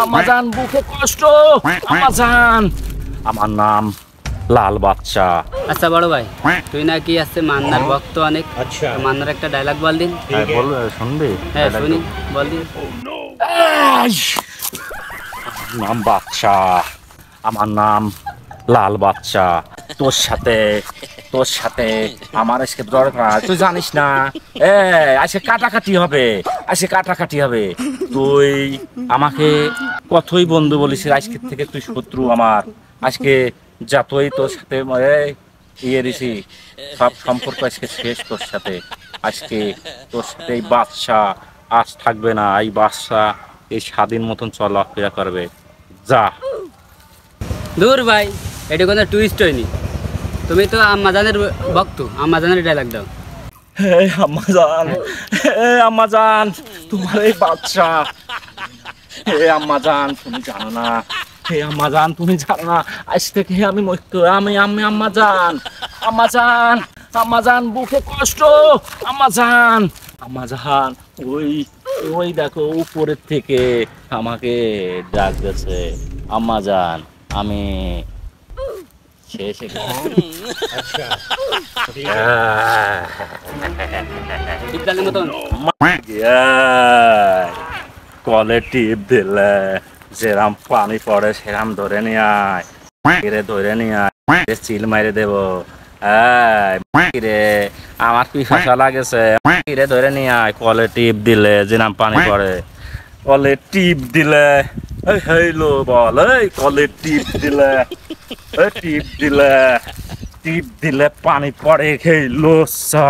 Amazon বুকে কষ্ট Amazon আমার নাম লাল বাচ্চা। আচ্ছা বড় ভাই, তুই নাকি আসছে মান্নার ভক্ত অনেক। আচ্ছা, মান্নার একটা ডায়লগ বল দিন। বল, শুনবি? হ্যাঁ শুনি, বল দিন। আমার নাম বাচ্চা, আমার নাম লাল বাচ্চা। তোর সাথে আমার আজকে দরকার, তুই জানিস না? আজকে কাটাকাটি হবে। তুই আমাকে কতই বন্ধু বলিস, আজকে থেকে তুই শত্রু আমার। আজকে যতই তোর সাথে দিছি সব সম্পর্ক আজকে শেষ তোর সাথে। আজকে তোর সাথে এই বাচ্চা আজ থাকবে না। এই বাচ্চা এই স্বাধীন মতন চলাফেরা করবে। যা। দূর ভাই, এটা কোনো টুইস্ট হয়নি। তুমি তো আম্মাজানের ভক্ত, আম্মাজানের ডায়লগ দাও। হে আম্মাজান, তোমার এই বাচ্চা। হে আম্মাজান, তুমি জানো না? হে আম্মাজান, তুমি জানো না? আজ থেকে আমি মৃত্যু, আমি আম্মাজান বুকে কষ্ট আম্মাজান। ওই দেখো উপরের থেকে আমাকে ডাক গেছে। আম্মাজান, আমি শেষ। কলে টিপ দিলে যেরাম পানি পড়ে সেরাম ধরে নিয়ে আয়, চিল মাইরে দেবো। রে আমার পিপাসা লাগেছে, ধরে নিয়ে আয়। কলে টিপ দিলে যেরাম পানি পড়ে, কলে টিপ দিলে হইলো বল। কলে টিপ দিলে পানি পড়ে খেয়ে লোসা।